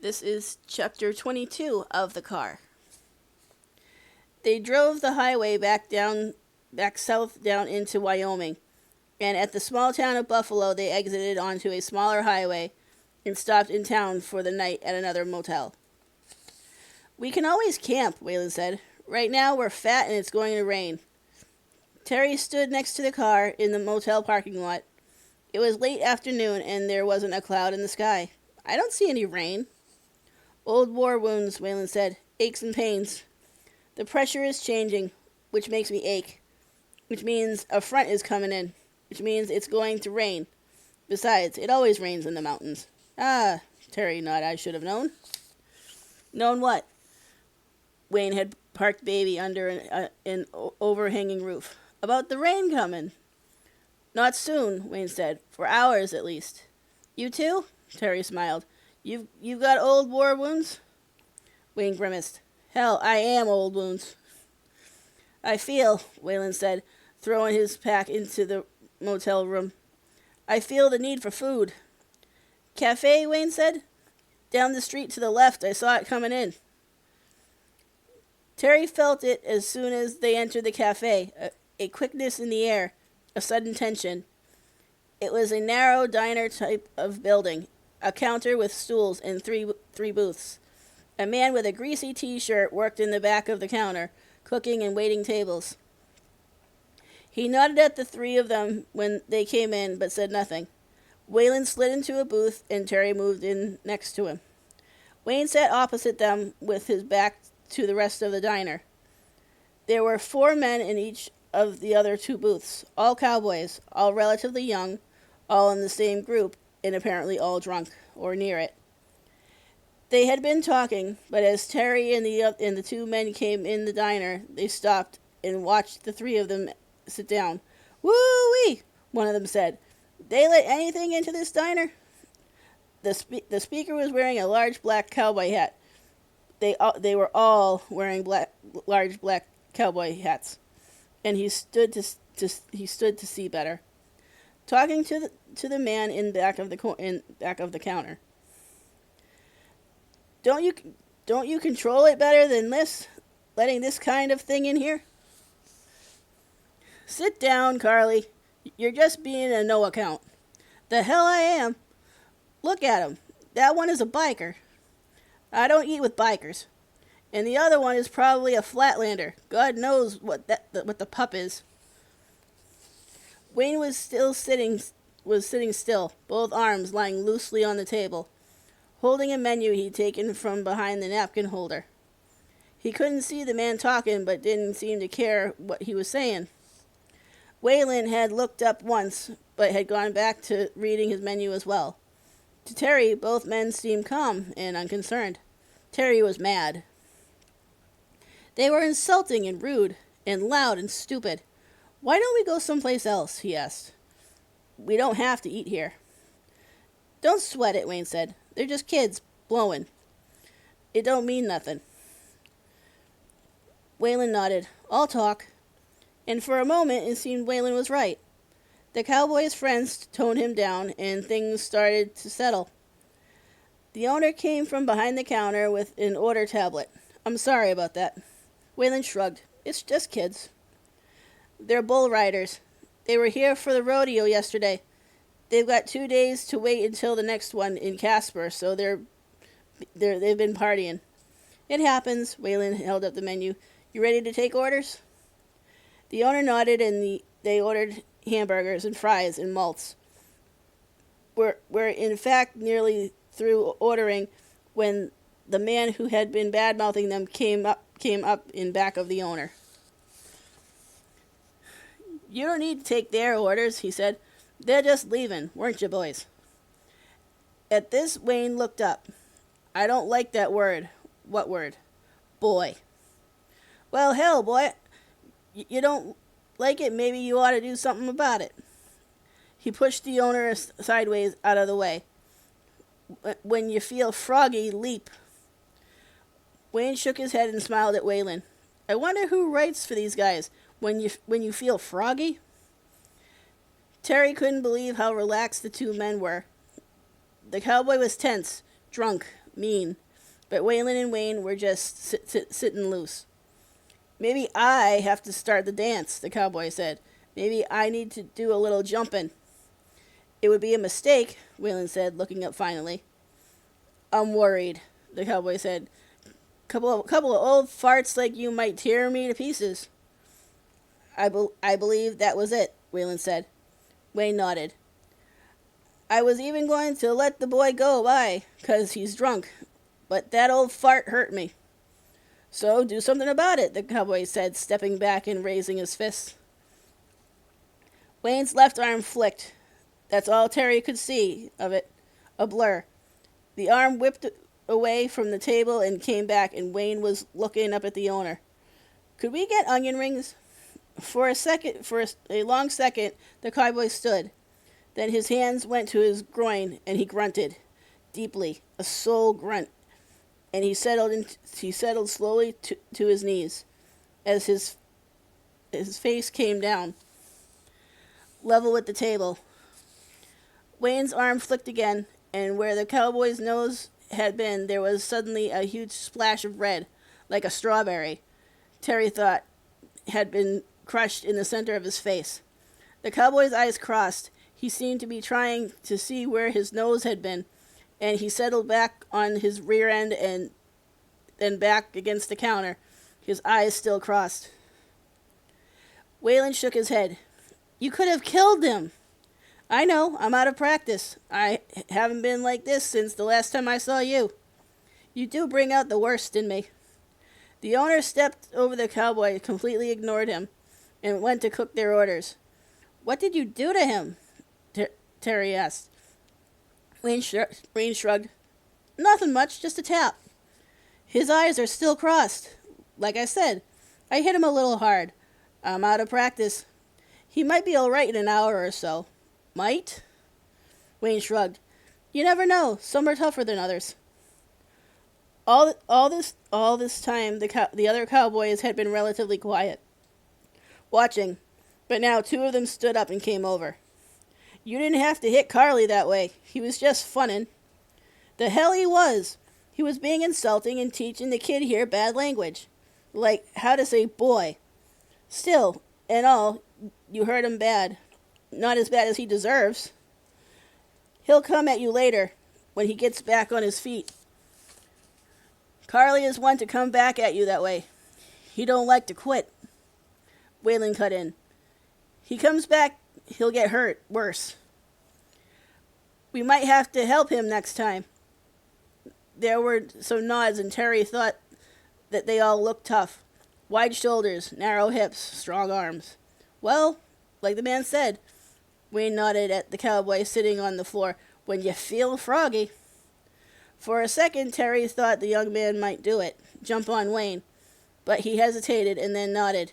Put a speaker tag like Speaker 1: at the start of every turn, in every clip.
Speaker 1: This is chapter 22 of The Car. They drove the highway back south down into Wyoming, and at the small town of Buffalo they exited onto a smaller highway and stopped in town for the night at another motel. We can always camp, Waylon said. Right now we're fat and it's going to rain. Terry stood next to the car in the motel parking lot. It was late afternoon and there wasn't a cloud in the sky. I don't see any rain. Old war wounds, Waylon said. Aches and pains. The pressure is changing, which makes me ache. Which means a front is coming in. Which means it's going to rain. Besides, it always rains in the mountains. Ah, Terry nodded. I should have known. Known what? Wayne had parked Baby under an overhanging roof. About the rain coming. Not soon, Wayne said. For hours, at least. You too? Terry smiled. You've got old war wounds? Wayne grimaced. Hell, I am old wounds. I feel, Waylon said, throwing his pack into the motel room. I feel the need for food. Cafe, Wayne said. Down the street to the left, I saw it coming in. Terry felt it as soon as they entered the cafe, a quickness in the air, a sudden tension. It was a narrow diner type of building, a counter with stools and three booths. A man with a greasy t-shirt worked in the back of the counter, cooking and waiting tables. He nodded at the three of them when they came in, but said nothing. Waylon slid into a booth, and Terry moved in next to him. Wayne sat opposite them with his back to the rest of the diner. There were 4 men in each of the other 2 booths, all cowboys, all relatively young, all in the same group, and apparently all drunk, or near it. They had been talking, but as Terry and the 2 men came in the diner, they stopped and watched the 3 of them sit down. Woo-wee, one of them said. They let anything into this diner? The speaker was wearing a large black cowboy hat. They were all wearing large black cowboy hats, and he stood to see better, talking to the man in back of the counter. Don't you control it better than this? Letting this kind of thing in here? Sit down, Carly. You're just being a no account. The hell I am. Look at him. That one is a biker. I don't eat with bikers. And the other one is probably a flatlander. God knows what the pup is. Wayne was sitting still, both arms lying loosely on the table, holding a menu he'd taken from behind the napkin holder. He couldn't see the man talking, but didn't seem to care what he was saying. Waylon had looked up once, but had gone back to reading his menu as well. To Terry, both men seemed calm and unconcerned. Terry was mad. They were insulting and rude, and loud and stupid. Why don't we go someplace else? He asked. We don't have to eat here. Don't sweat it, Wayne said. They're just kids, blowing. It don't mean nothing. Waylon nodded. I'll talk. And for a moment it seemed Waylon was right. The cowboy's friends toned him down, and things started to settle. The owner came from behind the counter with an order tablet. I'm sorry about that. Waylon shrugged. It's just kids. They're bull riders. They were here for the rodeo yesterday. They've got 2 days to wait until the next one in Casper, so they've been partying. It happens. Waylon held up the menu. You ready to take orders? The owner nodded, and they ordered hamburgers and fries and malts. We're in fact nearly through ordering when the man who had been bad-mouthing them came up in back of the owner. You don't need to take their orders, he said. They're just leaving, weren't you, boys? At this, Wayne looked up. I don't like that word. What word? Boy. Well, hell, boy. You don't like it, maybe you ought to do something about it. He pushed the owner sideways out of the way. When you feel froggy, leap. Wayne shook his head and smiled at Waylon. I wonder who writes for these guys. When you feel froggy? Terry couldn't believe how relaxed the 2 men were. The cowboy was tense, drunk, mean. But Waylon and Wayne were just sitting loose. Maybe I have to start the dance, the cowboy said. Maybe I need to do a little jumping. It would be a mistake, Waylon said, looking up finally. I'm worried, the cowboy said. Couple of old farts like you might tear me to pieces. I believe that was it, Waylon said. Wayne nodded. I was even going to let the boy go by, 'cause he's drunk, but that old fart hurt me. So do something about it, the cowboy said, stepping back and raising his fist. Wayne's left arm flicked. That's all Terry could see of it, a blur. The arm whipped away from the table and came back, and Wayne was looking up at the owner. Could we get onion rings? For a long second, the cowboy stood. Then his hands went to his groin, and he grunted, deeply, a soul grunt, and he settled slowly to his knees, as his face came down, level with the table. Wayne's arm flicked again, and where the cowboy's nose had been, there was suddenly a huge splash of red, like a strawberry, Terry thought, had been crushed in the center of his face. The cowboy's eyes crossed. He seemed to be trying to see where his nose had been, and he settled back on his rear end and then back against the counter, his eyes still crossed. Waylon shook his head. You could have killed him. I know, I'm out of practice. I haven't been like this since the last time I saw you. You do bring out the worst in me. The owner stepped over the cowboy, completely ignored him, and went to cook their orders. What did you do to him? Terry asked. Wayne shrugged. Nothing much, just a tap. His eyes are still crossed. Like I said, I hit him a little hard. I'm out of practice. He might be all right in an hour or so. Might? Wayne shrugged. You never know. Some are tougher than others. All this time, the other cowboys had been relatively quiet, watching, but now two of them stood up and came over. You didn't have to hit Carly that way. He was just funnin'. The hell he was. He was being insulting and teaching the kid here bad language, like how to say boy. Still, and all, you hurt him bad. Not as bad as he deserves. He'll come at you later, when he gets back on his feet. Carly is one to come back at you that way. He don't like to quit. Waylon cut in. He comes back, he'll get hurt, worse. We might have to help him next time. There were some nods, and Terry thought that they all looked tough. Wide shoulders, narrow hips, strong arms. Well, like the man said, Wayne nodded at the cowboy sitting on the floor, when you feel froggy. For a second, Terry thought the young man might do it, jump on Wayne, but he hesitated and then nodded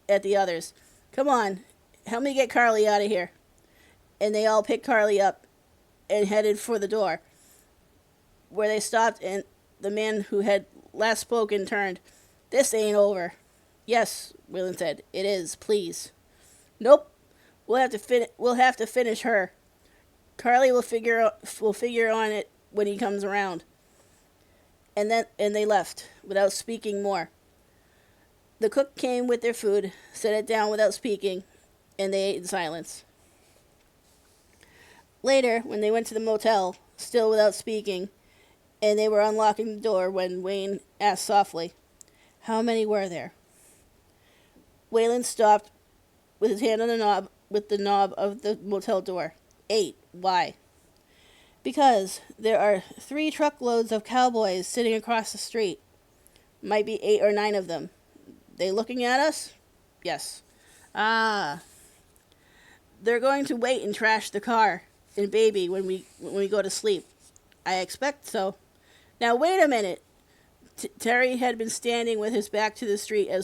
Speaker 1: at the others. Come on, help me get Carly out of here. And they all picked Carly up and headed for the door, where they stopped, and the man who had last spoken turned. This ain't over. Yes, Waylon said. It is, please. Nope. We'll have to finish her. Carly will figure on it when he comes around. And they left without speaking more. The cook came with their food, set it down without speaking, and they ate in silence. Later, when they went to the motel, still without speaking, and they were unlocking the door when Wayne asked softly, How many were there? Waylon stopped with his hand on the knob of the motel door. 8. Why? Because there are 3 truckloads of cowboys sitting across the street. Might be 8 or 9 of them. They looking at us? Yes. Ah. They're going to wait and trash the car and baby when we go to sleep. I expect so. Now wait a minute. Terry had been standing with his back to the street and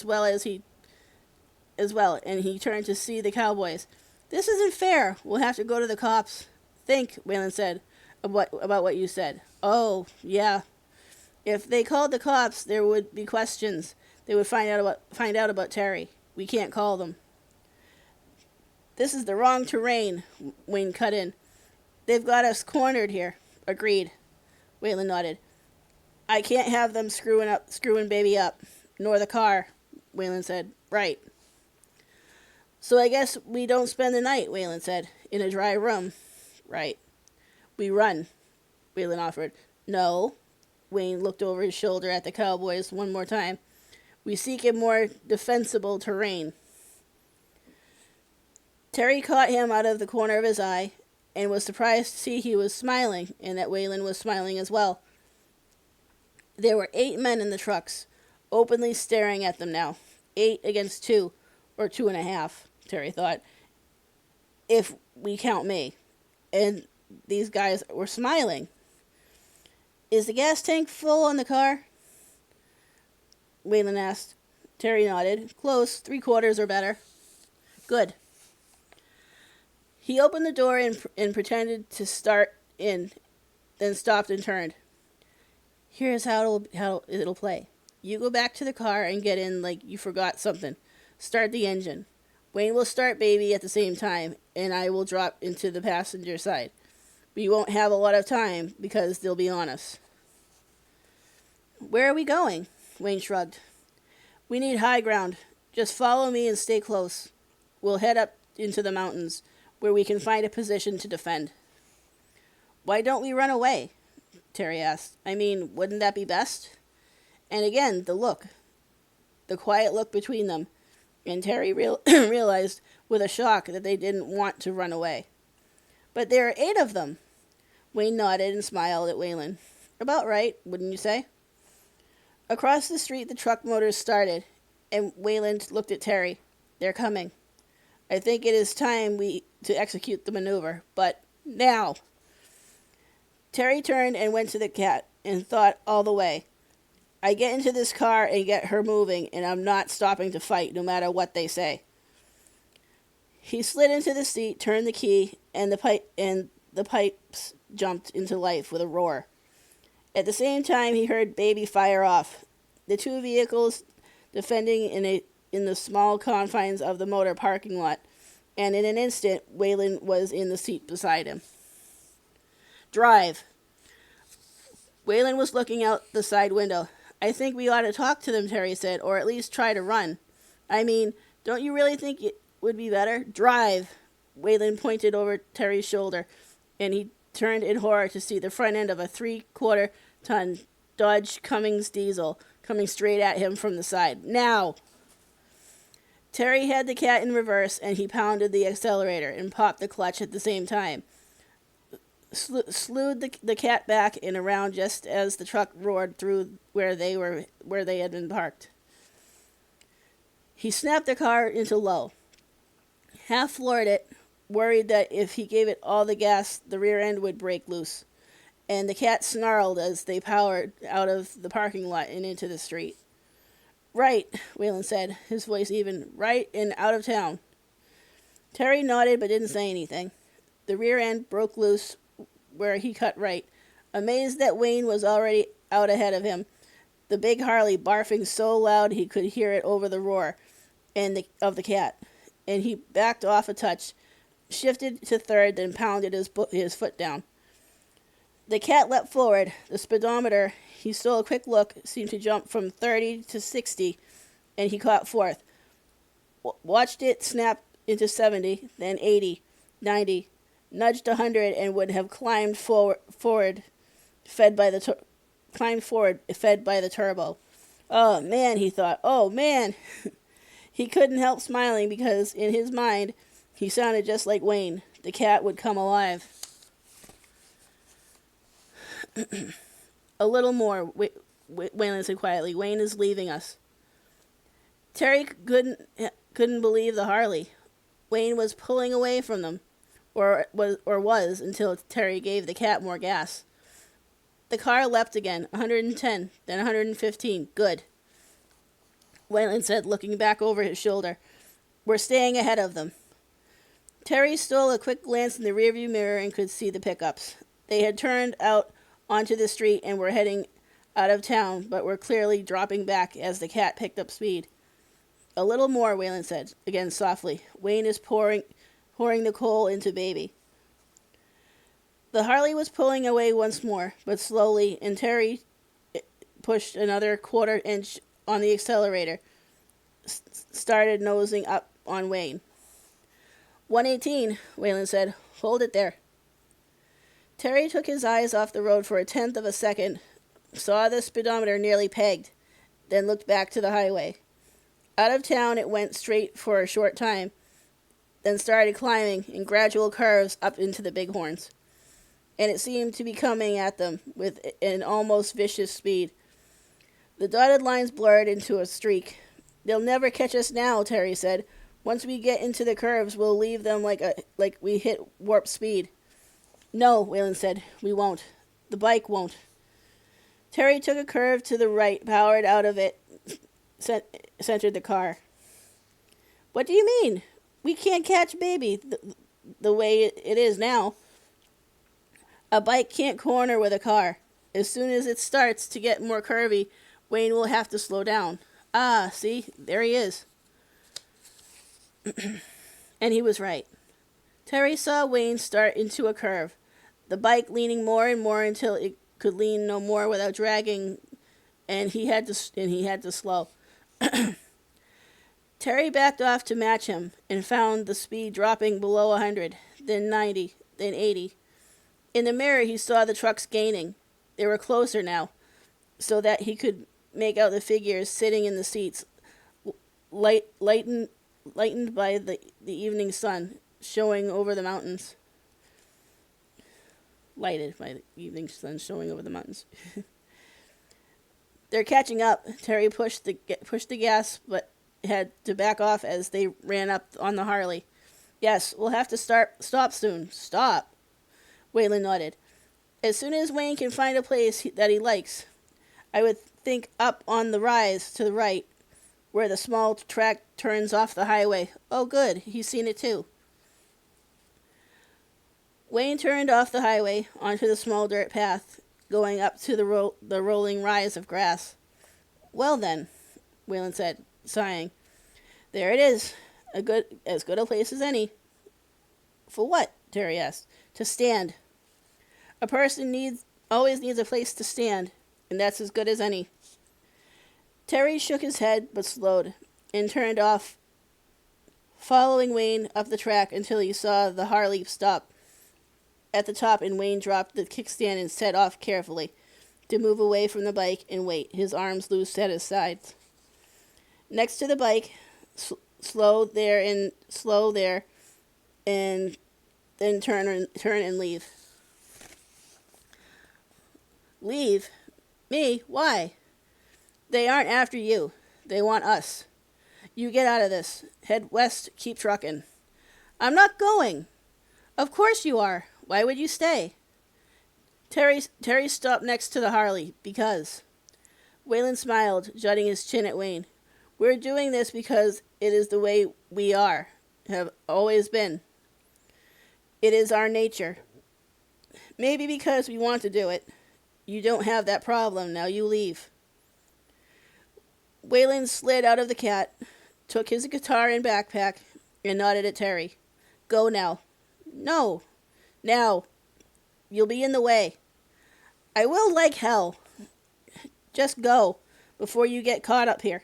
Speaker 1: he turned to see the cowboys. This isn't fair. We'll have to go to the cops. Think, Waylon said, about what you said. Oh, yeah. If they called the cops, there would be questions. They would find out about Terry. We can't call them. This is the wrong terrain, Wayne cut in. They've got us cornered here. Agreed. Waylon nodded. I can't have them screwing baby up, nor the car, Waylon said. Right. So I guess we don't spend the night, Waylon said, in a dry room. Right. We run, Waylon offered. No. Wayne looked over his shoulder at the cowboys one more time. We seek a more defensible terrain. Terry caught him out of the corner of his eye and was surprised to see he was smiling and that Waylon was smiling as well. There were 8 men in the trucks, openly staring at them now. 8 against 2, or 2.5, Terry thought, if we count me. And these guys were smiling. Is the gas tank full on the car? Waylon asked. Terry nodded. Close, 3/4 or better. Good. He opened the door and pretended to start in, then stopped and turned. Here's how it'll play. You go back to the car and get in like you forgot something. Start the engine. Wayne will start baby at the same time, and I will drop into the passenger side. We won't have a lot of time because they'll be on us. Where are we going? Wayne shrugged. We need high ground. Just follow me and stay close. We'll head up into the mountains, where we can find a position to defend. Why don't we run away? Terry asked. I mean, wouldn't that be best? And again, the quiet look between them, and Terry realized with a shock that they didn't want to run away. But there are 8 of them. Wayne nodded and smiled at Waylon. About right, wouldn't you say? Across the street, the truck motors started, and Waylon looked at Terry. They're coming. I think it is time to execute the maneuver, but now. Terry turned and went to the cat and thought all the way. I get into this car and get her moving, and I'm not stopping to fight no matter what they say. He slid into the seat, turned the key, and the pipes jumped into life with a roar. At the same time, he heard baby fire off. The 2 vehicles defending in the small confines of the motor parking lot, and in an instant, Waylon was in the seat beside him. Drive. Waylon was looking out the side window. I think we ought to talk to them, Terry said, or at least try to run. I mean, don't you really think it would be better? Drive. Waylon pointed over Terry's shoulder, and he turned in horror to see the front end of a 3/4-ton Dodge Cummins diesel coming straight at him from the side. Now! Terry had the cat in reverse, and he pounded the accelerator and popped the clutch at the same time. Slewed the cat back and around just as the truck roared through where they had been parked. He snapped the car into low. Half floored it, worried that if he gave it all the gas, the rear end would break loose. And the cat snarled as they powered out of the parking lot and into the street. Right, Waylon said, his voice even. Right and out of town. Terry nodded but didn't say anything. The rear end broke loose where he cut right. Amazed that Wayne was already out ahead of him, the big Harley barfing so loud he could hear it over the roar of the cat. And he backed off a touch, shifted to third, then pounded his foot down. The cat leapt forward. The speedometer, he stole a quick look, seemed to jump from 30 to 60, and he caught fourth. Watched it snap into 70, then 80, 90, nudged 100, and would have climbed forward, fed by the turbo. Oh, man, he thought. Oh, man. He couldn't help smiling because, in his mind, he sounded just like Wayne. The cat would come alive. A little more, Waylon said quietly. Wayne is leaving us. Terry couldn't believe the Harley. Wayne was pulling away from them, or was until Terry gave the cat more gas. The car leapt again, 110, then 115. Good. Waylon said, looking back over his shoulder. We're staying ahead of them. Terry stole a quick glance in the rearview mirror and could see the pickups. They had turned out onto the street and were heading out of town, but were clearly dropping back as the cat picked up speed. A little more, Waylon said, again softly. Wayne is pouring the coal into baby. The Harley was pulling away once more, but slowly, and Terry pushed another quarter inch on the accelerator, started nosing up on Wayne. 118, Wayland said. Hold it there. Terry took his eyes off the road for a tenth of a second, saw the speedometer nearly pegged, then looked back to the highway. Out of town it went straight for a short time, then started climbing in gradual curves up into the Bighorns, and it seemed to be coming at them with an almost vicious speed. The dotted lines blurred into a streak. They'll never catch us now, Terry said. Once we get into the curves, we'll leave them like we hit warp speed. No, Wayland said. We won't. The bike won't. Terry took a curve to the right, powered out of it, centered the car. What do you mean? We can't catch baby the way it is now. A bike can't corner with a car. As soon as it starts to get more curvy, Wayne will have to slow down. Ah, see, there he is. And he was right. Terry saw Wayne start into a curve, the bike leaning more and more until it could lean no more without dragging, and he had to slow. Terry backed off to match him and found the speed dropping below 100, then 90, then 80. In the mirror, he saw the trucks gaining. They were closer now, so that he could make out the figures sitting in the seats, lightened by the evening sun showing over the mountains. Lighted by the evening sun showing over the mountains. They're catching up. Terry pushed the gas, but had to back off as they ran up on the Harley. Yes, we'll have to stop soon. Stop. Wayland nodded. As soon as Wayne can find a place that he likes. I would think up on the rise to the right, where the small track turns off the highway. Oh, good. He's seen it too. Wayne turned off the highway onto the small dirt path, going up to the rolling rise of grass. Well then, Wayland said, sighing. There it is. As good a place as any. For what? Terry asked. To stand. A person always needs a place to stand, and that's as good as any. Terry shook his head but slowed, and turned off, following Wayne up the track until he saw the Harley stop at the top, and Wayne dropped the kickstand and set off carefully to move away from the bike and wait, his arms loose at his sides. Next to the bike, slow there, and then turn and leave. Leave? Me? Why? They aren't after you. They want us. You get out of this. Head west, keep trucking. I'm not going. Of course you are. Why would you stay? Terry stopped next to the Harley. Because. Wayland smiled, jutting his chin at Wayne. We're doing this because it is the way we are. Have always been. It is our nature. Maybe because we want to do it. You don't have that problem. Now you leave. Wayland slid out of the cat, took his guitar and backpack, and nodded at Terry. Go now. No. Now. You'll be in the way. I will like hell. Just go, before you get caught up here.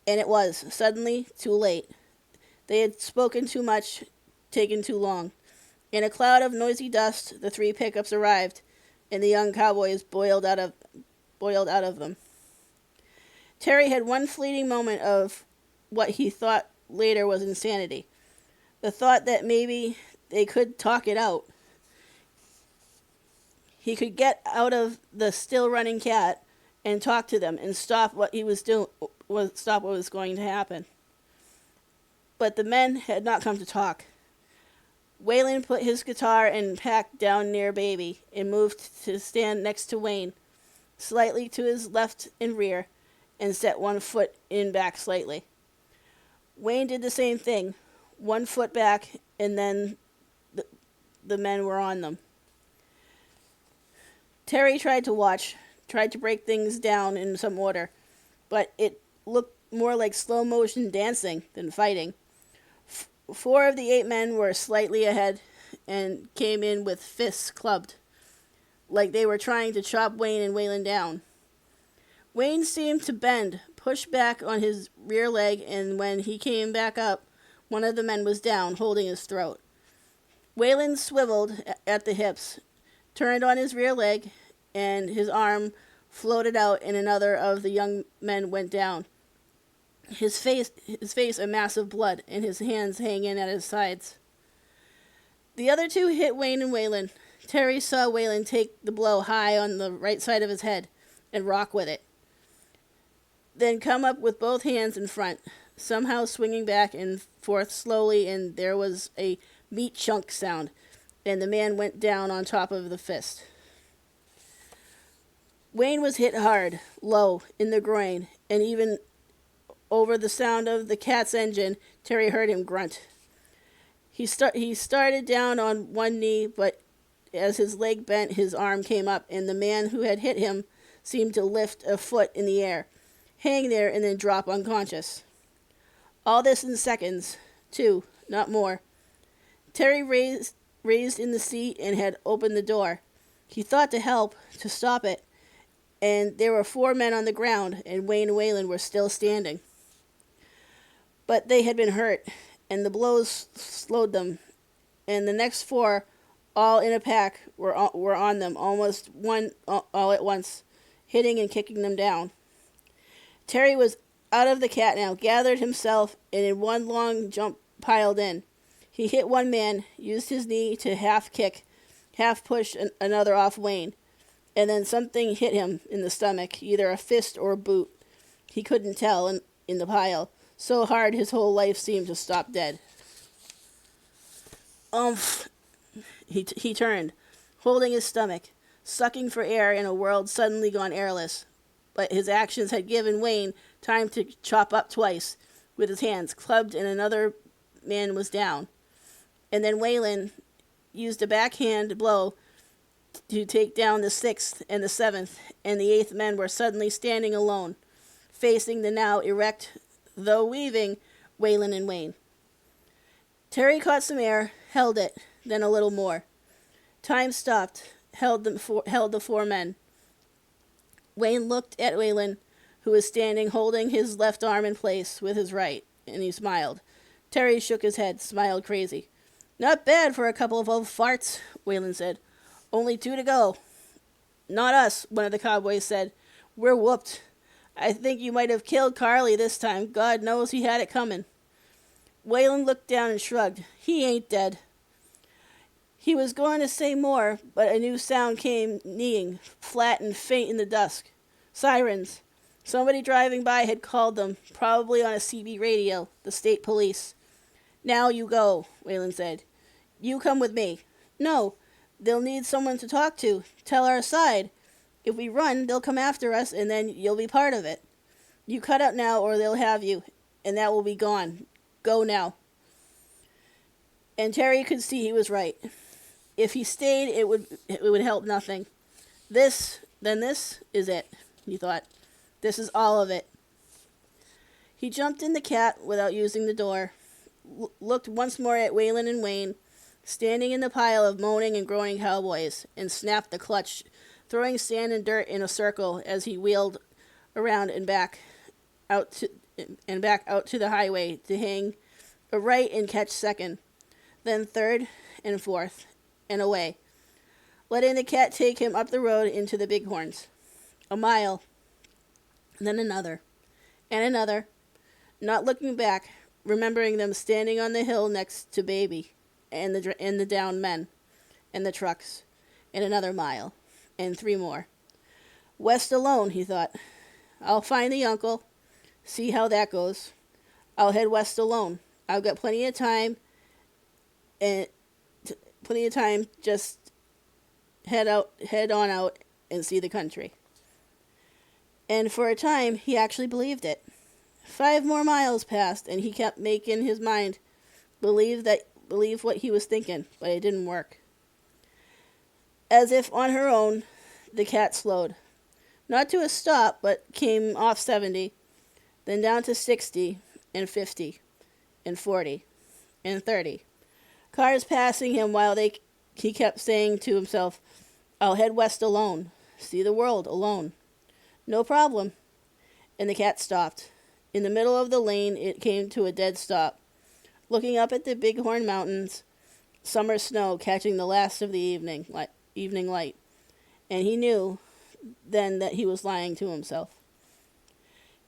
Speaker 1: And it was, suddenly, too late. They had spoken too much, taken too long. In a cloud of noisy dust, the 3 pickups arrived, and the young cowboys boiled out of them. Terry had one fleeting moment of what he thought later was insanity. The thought that maybe they could talk it out. He could get out of the still running cat and talk to them and stop what he was doing, stop what was going to happen. But the men had not come to talk. Wayland put his guitar and pack down near Baby and moved to stand next to Wayne, slightly to his left and rear, and set one foot in back slightly. Wayne did the same thing, 1 foot back, and then the men were on them. Terry tried to break things down in some order, but it looked more like slow motion dancing than fighting. 4 of the 8 men were slightly ahead and came in with fists clubbed, like they were trying to chop Wayne and Wayland down. Wayne seemed to bend, push back on his rear leg, and when he came back up, one of the men was down, holding his throat. Wayland swiveled at the hips, turned on his rear leg, and his arm floated out, and another of the young men went down. His face a mass of blood, and his hands hanging at his sides. The other two hit Wayne and Wayland. Terry saw Wayland take the blow high on the right side of his head and rock with it. Then come up with both hands in front, somehow swinging back and forth slowly, and there was a meat chunk sound, and the man went down on top of the fist. Wayne was hit hard, low, in the groin, and even over the sound of the cat's engine, Terry heard him grunt. He started down on one knee, but as his leg bent, his arm came up, and the man who had hit him seemed to lift a foot in the air, hang there, and then drop unconscious. All this in seconds, too, not more. Terry raised in the seat and had opened the door. He thought to help, to stop it, and there were 4 men on the ground, and Wayne and Wayland were still standing. But they had been hurt, and the blows slowed them, and the next 4, all in a pack, were on them, almost all at once, hitting and kicking them down. Terry was out of the cat now, gathered himself, and in one long jump piled in. He hit one man, used his knee to half kick, half push another off Wayne, and then something hit him in the stomach, either a fist or a boot. He couldn't tell in the pile, so hard his whole life seemed to stop dead. Umph! He turned, holding his stomach, sucking for air in a world suddenly gone airless. But his actions had given Wayne time to chop up twice with his hands, clubbed, and another man was down. And then Wayland used a backhand blow to take down the 6th and the 7th, and the 8th men were suddenly standing alone, facing the now erect, though weaving, Wayland and Wayne. Terry caught some air, held it, then a little more. Time stopped, held the 4 men. Wayne looked at Wayland, who was standing holding his left arm in place with his right, and he smiled. Terry shook his head, smiled crazy. Not bad for a couple of old farts, Wayland said. Only 2 to go. Not us, one of the cowboys said. We're whooped. I think you might have killed Carly this time. God knows he had it coming. Wayland looked down and shrugged. He ain't dead. He was going to say more, but a new sound came kneeing, flat and faint in the dusk. Sirens. Somebody driving by had called them, probably on a CB radio, the state police. Now you go, Wayland said. You come with me. No, they'll need someone to talk to. Tell our side. If we run, they'll come after us, and then you'll be part of it. You cut out now, or they'll have you, and that will be gone. Go now. And Terry could see he was right. If he stayed, it would help nothing. This is it, he thought. This is all of it. He jumped in the cat without using the door, looked once more at Wayland and Wayne, standing in the pile of moaning and groaning cowboys, and snapped the clutch, throwing sand and dirt in a circle as he wheeled around and back out to the highway to hang a right and catch second, then third and fourth, and away, letting the cat take him up the road into the Bighorns. A mile, then another, and another, not looking back, remembering them standing on the hill next to Baby, and the downed men, and the trucks, and another mile, and 3 more. West alone, he thought. I'll find the uncle, see how that goes. I'll head west alone. I've got plenty of time, just head on out and see the country. And for a time, he actually believed it. 5 more miles passed, and he kept making his mind believe what he was thinking, but it didn't work. As if on her own, the cat slowed. Not to a stop, but came off 70, then down to 60, and 50, and 40, and 30. Cars passing him while he kept saying to himself, I'll head west alone, see the world alone. No problem. and the cat stopped. In the middle of the lane, it came to a dead stop, looking up at the Bighorn Mountains, summer snow catching the last of the evening light, and he knew then that he was lying to himself.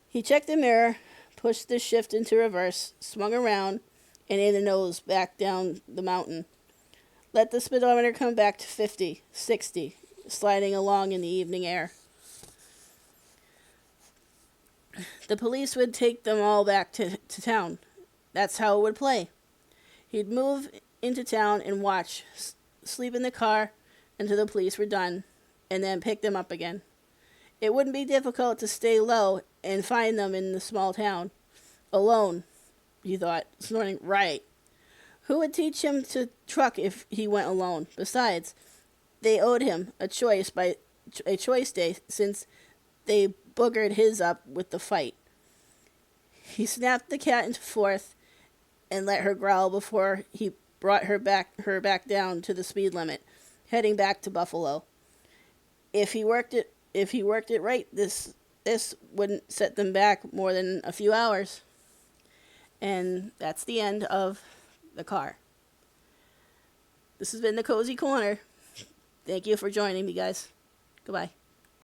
Speaker 1: He checked the mirror, pushed the shift into reverse, swung around, and aimed the nose back down the mountain. Let the speedometer come back to 50, 60, sliding along in the evening air. The police would take them all back to town. That's how it would play. He'd move into town and watch, sleep in the car until the police were done, and then pick them up again. It wouldn't be difficult to stay low and find them in the small town. Alone, he thought, snorting. Right. Who would teach him to truck if he went alone? Besides, they owed him a choice day since they boogered his up with the fight. He snapped the cat into fourth and let her growl before he brought her back down to the speed limit, heading back to Buffalo. If he worked it right, this wouldn't set them back more than a few hours. And that's the end of the car. This has been the Cozy Corner. Thank you for joining me, guys. Goodbye.